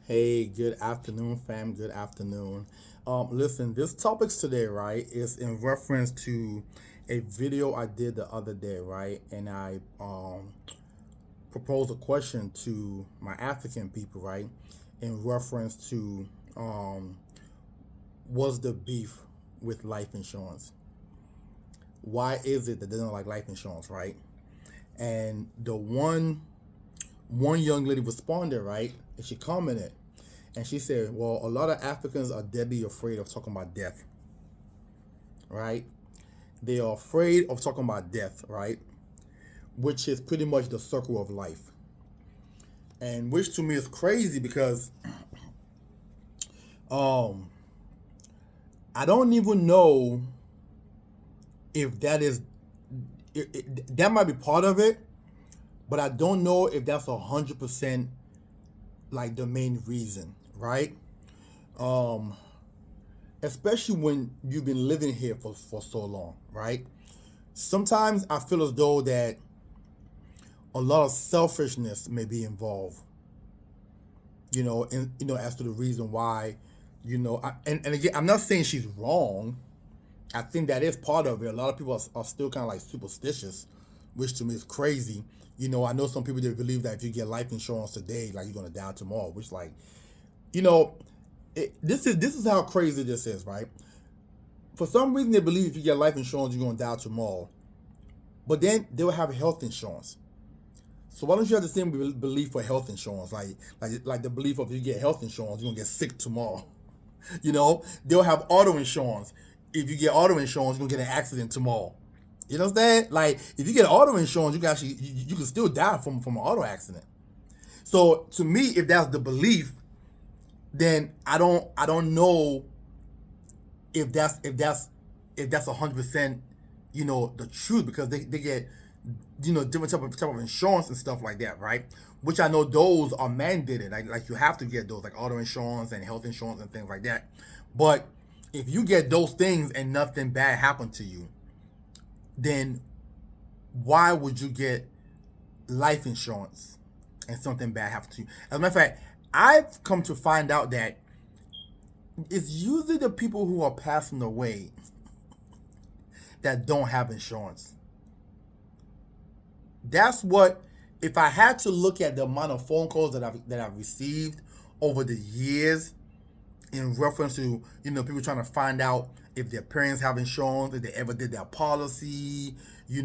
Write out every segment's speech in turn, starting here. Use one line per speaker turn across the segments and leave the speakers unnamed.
Hey, good afternoon, fam. Good afternoon. Listen, this topics today, right, is in reference to a video I did the other day, right, and I proposed a question to my African people, right, in reference to um, what's the beef with life insurance? Why is it that they don't like life insurance, right? And the one young lady responded, right, and she commented, and she said, "Well, a lot of Africans are deadly afraid of talking about death, right? They are afraid of talking about death, right? Which is pretty much the circle of life, and which to me is crazy because um, I don't even know if that might be part of it, but I don't know if that's 100% like the main reason, right? Um, Especially when you've been living here for so long, right? Sometimes I feel as though that a lot of selfishness may be involved, as to the reason why, and again, I'm not saying she's wrong. I think that is part of it. A lot of people are still kind of like superstitious, which to me is crazy. I know some people that believe that if you get life insurance today, like you're gonna die tomorrow, which like, you know, this is how crazy this is, right? For some reason, they believe if you get life insurance, you're gonna die tomorrow, but then they will have health insurance. So why don't you have the same belief for health insurance? Like the belief of if you get health insurance, you're gonna get sick tomorrow. They'll have auto insurance. If you get auto insurance, you're gonna get an accident tomorrow. You know what I'm saying? Like if you get auto insurance, you can actually you can still die from an auto accident. So to me, if that's the belief, then I don't know if that's 100% the truth, because they get different type of insurance and stuff like that, right? Which I know those are mandated, like you have to get those, like auto insurance and health insurance and things like that. But if you get those things and nothing bad happened to you, then why would you get life insurance and something bad happened to you? As a matter of fact, I've come to find out that it's usually the people who are passing away that don't have insurance. That's what, if I had to look at the amount of phone calls that I've received over the years in reference to people trying to find out if their parents have insurance, if they ever did their policy,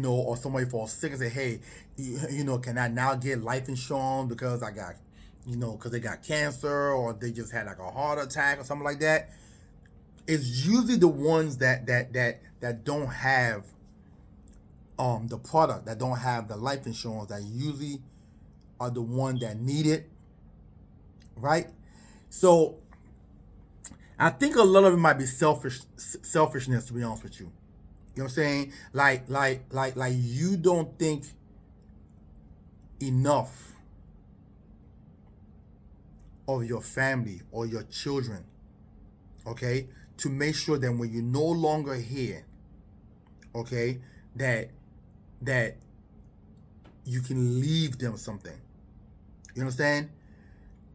or somebody falls sick and say, hey, can I now get life insurance because I got, because they got cancer or they just had like a heart attack or something like that. It's usually the ones that don't have the product, that don't have the life insurance, that usually are the one that need it, right? So I think a lot of it might be selfishness, to be honest with you. You know what I'm saying? Like you don't think enough of your family or your children, okay, to make sure that when you're no longer here, okay, that you can leave them something. You understand?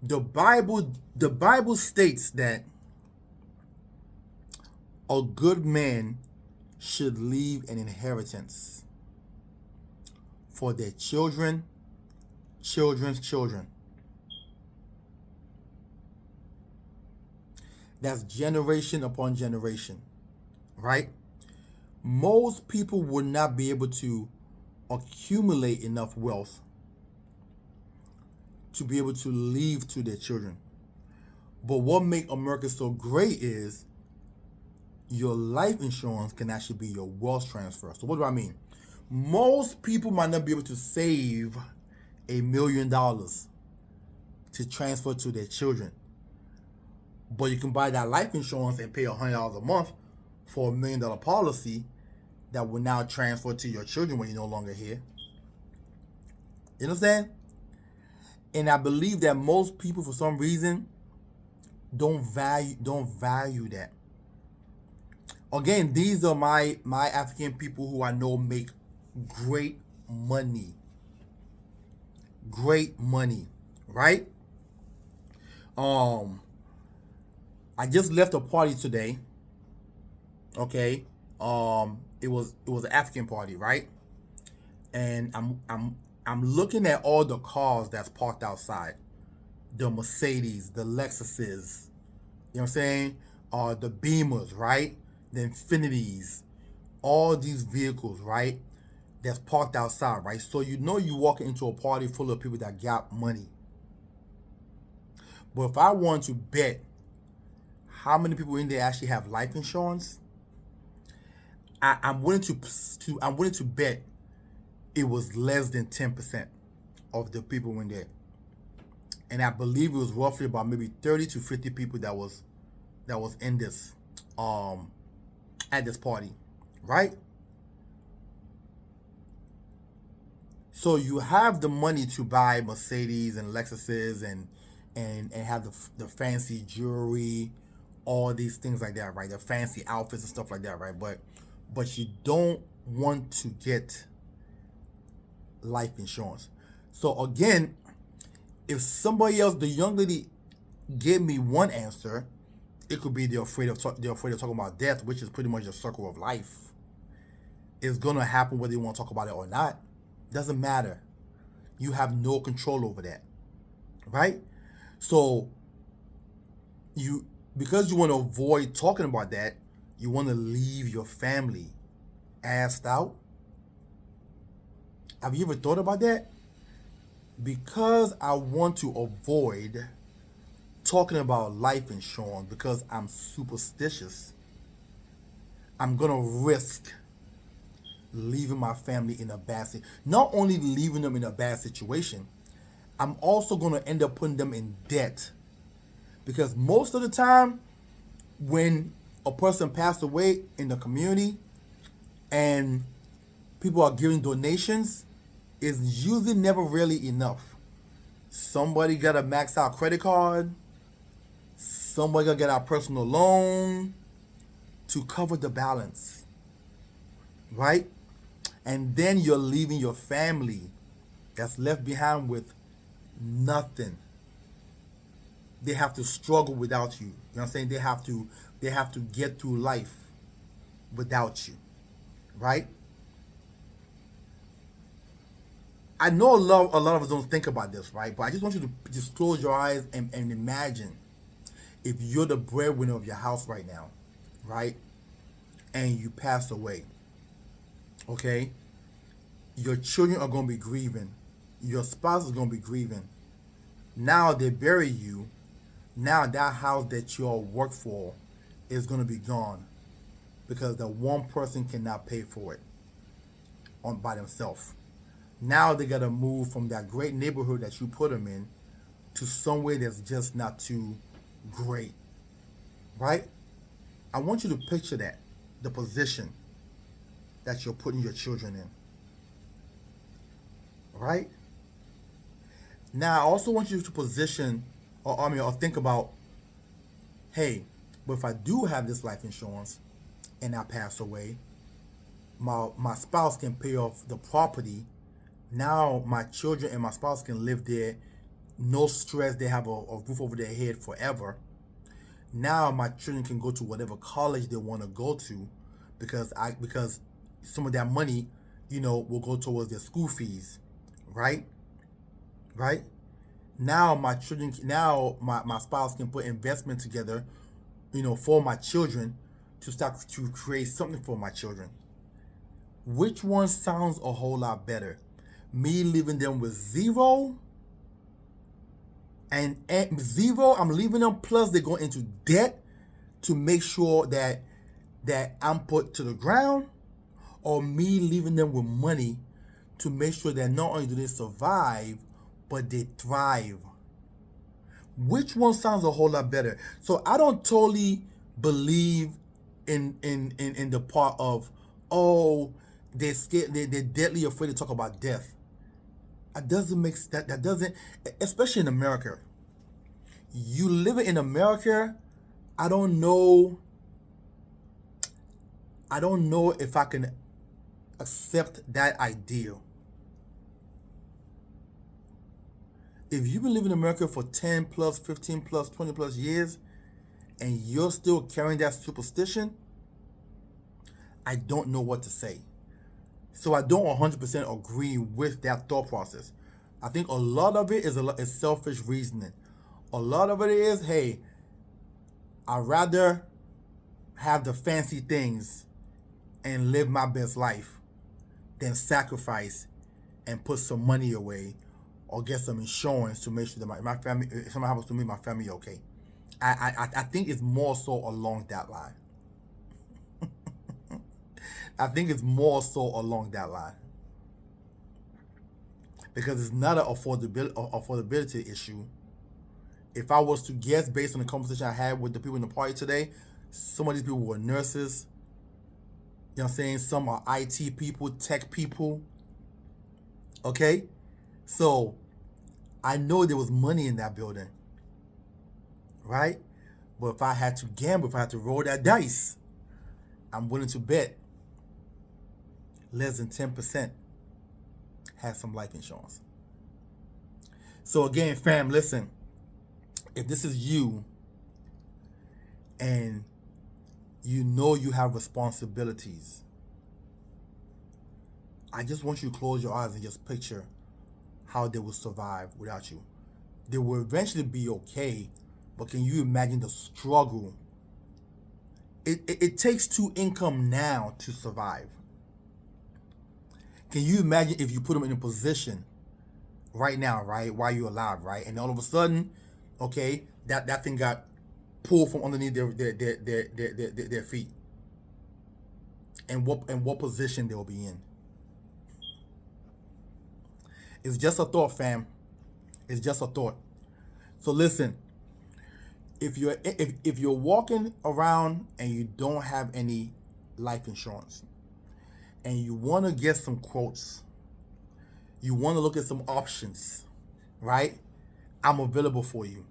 The Bible states that a good man should leave an inheritance for their children, children's children. That's generation upon generation, right? Most people would not be able to accumulate enough wealth to be able to leave to their children. But what makes America so great is your life insurance can actually be your wealth transfer. So what do I mean? Most people might not be able to save $1 million to transfer to their children, but you can buy that life insurance and pay $100 a month for $1 million policy that will now transfer to your children when you're no longer here. You understand? And I believe that most people, for some reason, don't value that. Again, these are my African people who I know make great money, great money, right? Um, I just left a party today. Okay. It was an African party, right? And I'm looking at all the cars that's parked outside. The Mercedes, the Lexuses, you know what I'm saying? The Beamers, right? The Infinities, all these vehicles, right? That's parked outside, right? So you know you walking into a party full of people that got money. But if I want to bet how many people in there actually have life insurance, I'm willing to bet it was less than 10% of the people in there. And I believe it was roughly about maybe 30 to 50 people that was in this at this party, right? So you have the money to buy Mercedes and Lexuses and have the fancy jewelry, all these things like that, right? The fancy outfits and stuff like that, right? But you don't want to get life insurance. So again, if somebody else, the young lady, gave me one answer, it could be they're afraid of talking about death, which is pretty much the circle of life. It's gonna happen whether you want to talk about it or not. Doesn't matter. You have no control over that, right? So you because you want to avoid talking about that, you want to leave your family assed out. Have you ever thought about that? Because I want to avoid talking about life insurance because I'm superstitious, I'm gonna risk leaving my family in a bad situation. Not only leaving them in a bad situation, I'm also gonna end up putting them in debt. Because most of the time, when a person passed away in the community and people are giving donations, it's usually never really enough. Somebody got a maxed out credit card, somebody got to get a personal loan to cover the balance, right? And then you're leaving your family that's left behind with nothing. They have to struggle without you. You know what I'm saying? They have to get through life without you, right? I know a lot of us don't think about this, right? But I just want you to just close your eyes and imagine if you're the breadwinner of your house right now, right? And you pass away, okay? Your children are going to be grieving. Your spouse is going to be grieving. Now they bury you. Now that house that you all work for is going to be gone because the one person cannot pay for it on by themselves. Now they got to move from that great neighborhood that you put them in to somewhere that's just not too great, right? I want you to picture that, the position that you're putting your children in, right? Now, I also want you to position, or think about, hey, but if I do have this life insurance and I pass away, my spouse can pay off the property. Now my children and my spouse can live there, no stress. They have a roof over their head forever. Now my children can go to whatever college they want to go to, because some of that money, will go towards their school fees, right? Right? Now my spouse can put investment together, for my children to start to create something for my children. Which one sounds a whole lot better? Me leaving them with zero, and zero, I'm leaving them, plus they go into debt to make sure that I'm put to the ground, or me leaving them with money to make sure that not only do they survive, but they thrive. Which one sounds a whole lot better? So I don't totally believe in the part of, oh, they're scared, they're deadly afraid to talk about death. That doesn't make that doesn't, especially in America. You live in America, I don't know. I don't know if I can accept that ideal. If you've been living in America for 10 plus, 15 plus, 20 plus years, and you're still carrying that superstition, I don't know what to say. So I don't 100% agree with that thought process. I think a lot of it is selfish reasoning. A lot of it is, hey, I'd rather have the fancy things and live my best life than sacrifice and put some money away or get some insurance to make sure that my family, if something happens to me, my family okay. I think it's more so along that line. I think it's more so along that line. Because it's not an affordability issue. If I was to guess based on the conversation I had with the people in the party today, some of these people were nurses. You know what I'm saying? Some are IT people, tech people. Okay? So, I know there was money in that building. Right? But if I had to gamble, if I had to roll that dice, I'm willing to bet less than 10% has some life insurance. So again, fam, listen. If this is you and you know you have responsibilities, I just want you to close your eyes and just picture how they will survive without you. They will eventually be okay, but can you imagine the struggle? It takes two income now to survive. Can you imagine if you put them in a position right now, right, while you're alive, right, and all of a sudden, okay, that thing got pulled from underneath their feet, and what position they'll be in? It's just a thought, fam. It's just a thought. So listen, if you're walking around and you don't have any life insurance, and you want to get some quotes, you want to look at some options, right? I'm available for you.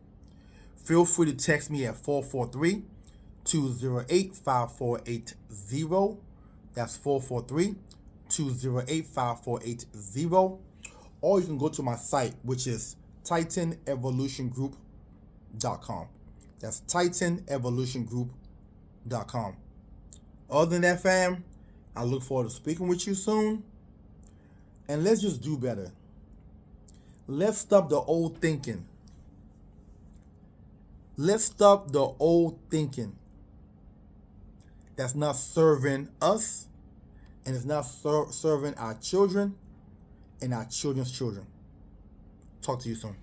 Feel free to text me at 443-208-5480. That's 443-208-5480. Or you can go to my site, which is TitanEvolutionGroup.com. That's TitanEvolutionGroup.com. Other than that, fam, I look forward to speaking with you soon. And let's just do better. Let's stop the old thinking. Let's stop the old thinking that's not serving us, and it's not serving our children and our children's children. Talk to you soon.